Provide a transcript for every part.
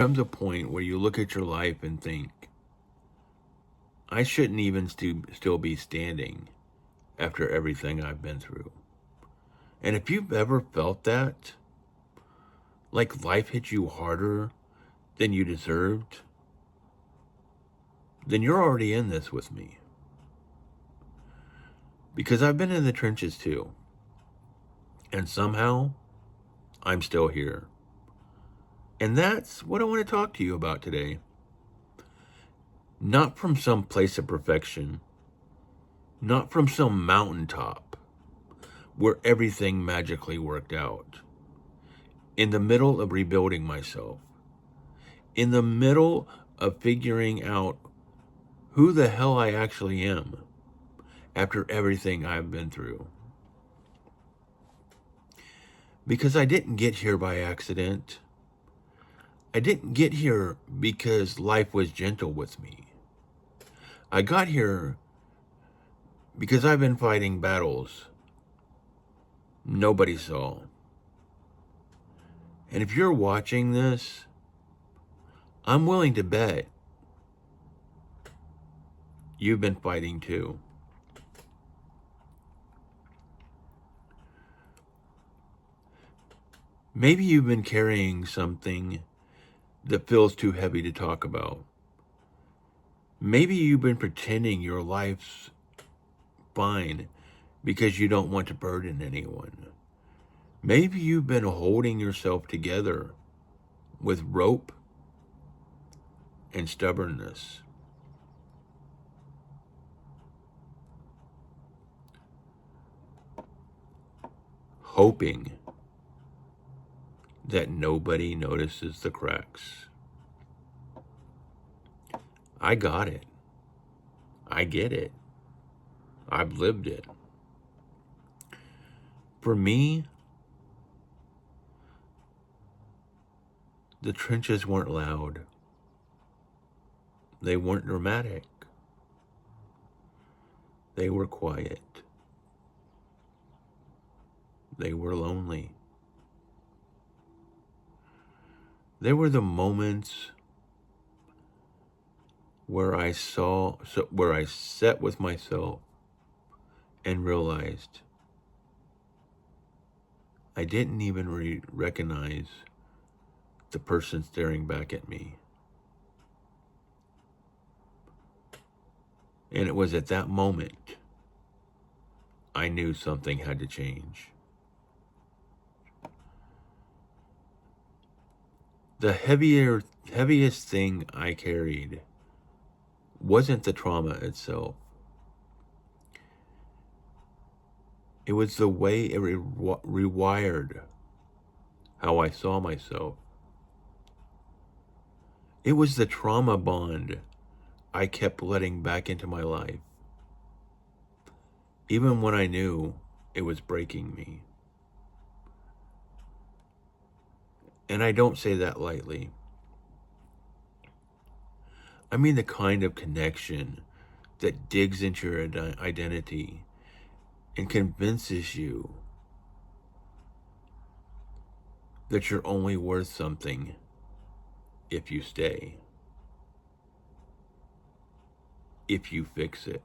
Comes a point where you look at your life and think, I shouldn't even still be standing after everything I've been through. And if you've ever felt that, like life hit you harder than you deserved, then you're already in this with me. Because I've been in the trenches too. And somehow, I'm still here. And that's what I want to talk to you about today. Not from some place of perfection, not from some mountaintop where everything magically worked out. In the middle of rebuilding myself, in the middle of figuring out who the hell I actually am after everything I've been through. Because I didn't get here by accident. I didn't get here because life was gentle with me. I got here because I've been fighting battles nobody saw. And if you're watching this, I'm willing to bet you've been fighting too. Maybe you've been carrying something that feels too heavy to talk about. Maybe you've been pretending your life's fine because you don't want to burden anyone. Maybe you've been holding yourself together with rope and stubbornness. Hoping that nobody notices the cracks. I got it. I get it. I've lived it. For me, the trenches weren't loud. They weren't dramatic. They were quiet. They were lonely. There were the moments where I sat with myself and realized I didn't even recognize the person staring back at me. And it was at that moment I knew something had to change. The heaviest thing I carried wasn't the trauma itself. It was the way it rewired how I saw myself. It was the trauma bond I kept letting back into my life, even when I knew it was breaking me. And I don't say that lightly. I mean the kind of connection that digs into your identity and convinces you that you're only worth something if you stay, if you fix it,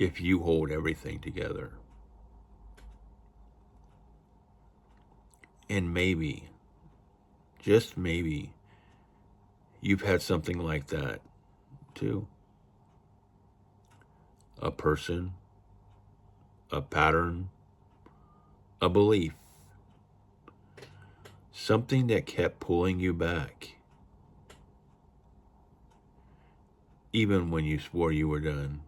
if you hold everything together. And maybe, just maybe, you've had something like that too. A person, a pattern, a belief. Something that kept pulling you back, even when you swore you were done.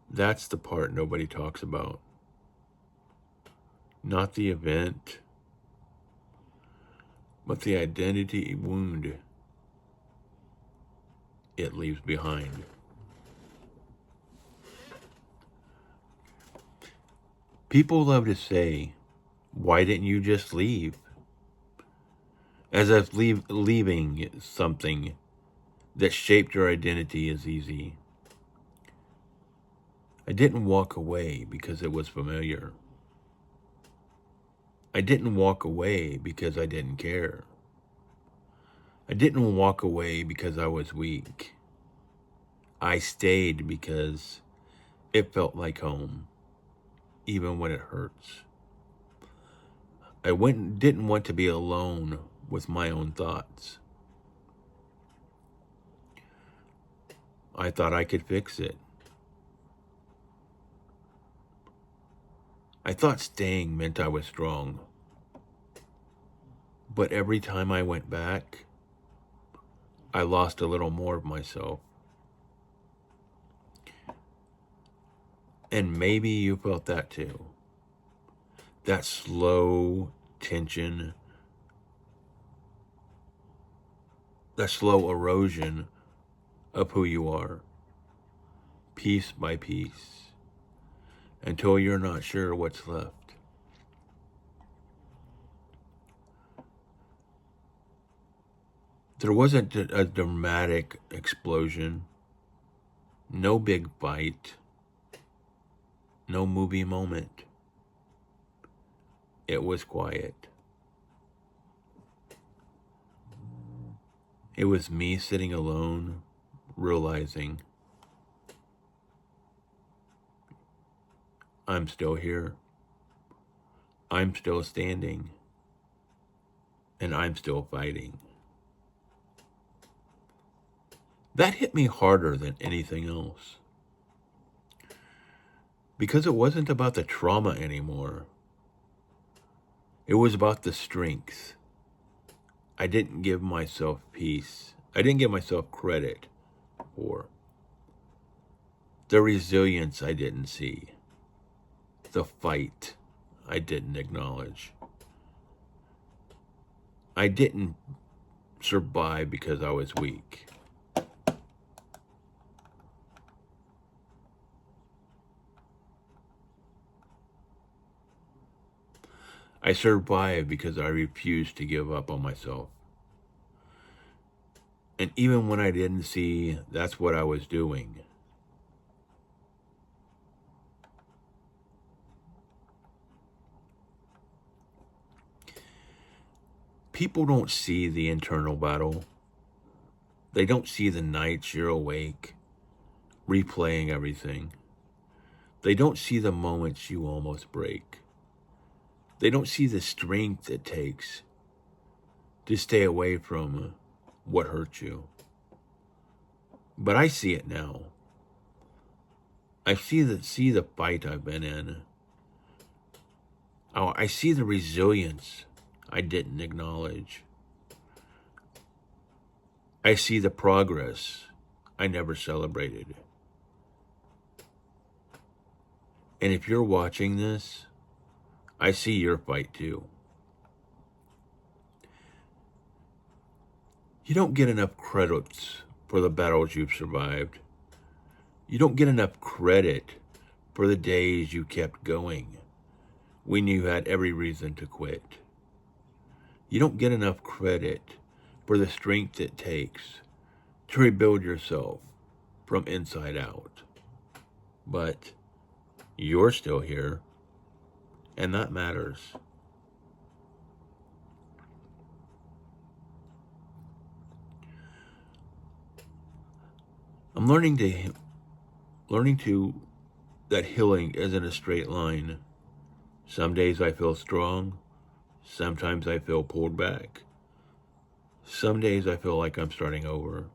That's the part nobody talks about. Not the event, but the identity wound it leaves behind. People love to say, why didn't you just leave? As if leaving something that shaped your identity is easy. I didn't walk away because it was familiar. I didn't walk away because I didn't care. I didn't walk away because I was weak. I stayed because it felt like home, even when it hurts. Didn't want to be alone with my own thoughts. I thought I could fix it. I thought staying meant I was strong. But every time I went back, I lost a little more of myself. And maybe you felt that too. That slow tension, that slow erosion of who you are, piece by piece, until you're not sure what's left. There wasn't a dramatic explosion, no big fight, no movie moment. It was quiet. It was me sitting alone, realizing I'm still here. I'm still standing. And I'm still fighting. That hit me harder than anything else. Because it wasn't about the trauma anymore. It was about the strength. I didn't give myself peace. I didn't give myself credit for. The resilience I didn't see. The fight I didn't acknowledge. I didn't survive because I was weak. I survived because I refused to give up on myself. And even when I didn't see that's what I was doing, people don't see the internal battle. They don't see the nights you're awake, replaying everything. They don't see the moments you almost break. They don't see the strength it takes to stay away from what hurt you. But I see it now. I see the fight I've been in. I see the resilience I didn't acknowledge. I see the progress I never celebrated. And if you're watching this, I see your fight too. You don't get enough credits for the battles you've survived. You don't get enough credit for the days you kept going when you had every reason to quit. You don't get enough credit for the strength it takes to rebuild yourself from inside out. But you're still here, and that matters. I'm learning that healing isn't a straight line. Some days I feel strong. Sometimes I feel pulled back. Some days I feel like I'm starting over.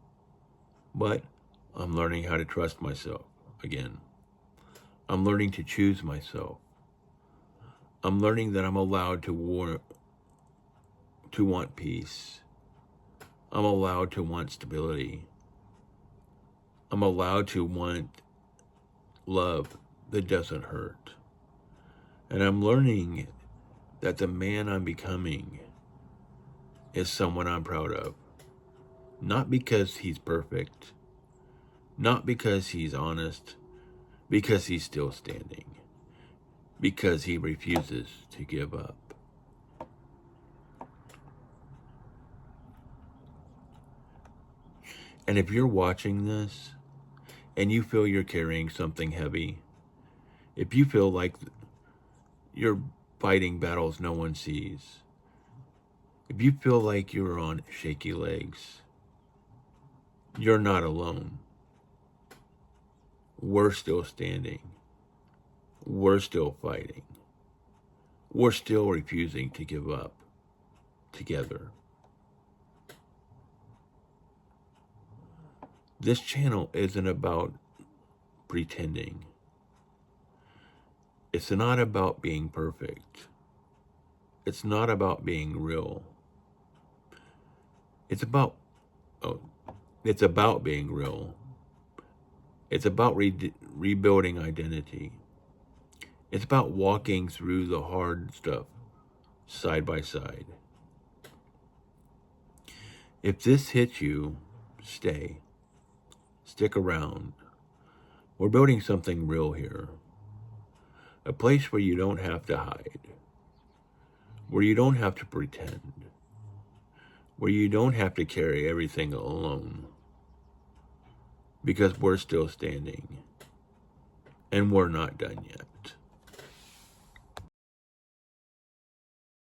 But I'm learning how to trust myself again. I'm learning to choose myself. I'm learning that I'm allowed to want peace. I'm allowed to want stability. I'm allowed to want love that doesn't hurt. And I'm learning that the man I'm becoming is someone I'm proud of. Not because he's perfect, not because he's honest, because he's still standing, because he refuses to give up. And if you're watching this and you feel you're carrying something heavy, if you feel like you're fighting battles no one sees, if you feel like you're on shaky legs, you're not alone. We're still standing. We're still fighting. We're still refusing to give up together. This channel isn't about pretending. It's not about being perfect. It's not about being real. It's about being real. It's about rebuilding identity. It's about walking through the hard stuff side by side. If this hits you, stay. Stick around. We're building something real here. A place where you don't have to hide. Where you don't have to pretend. Where you don't have to carry everything alone. Because we're still standing. And we're not done yet.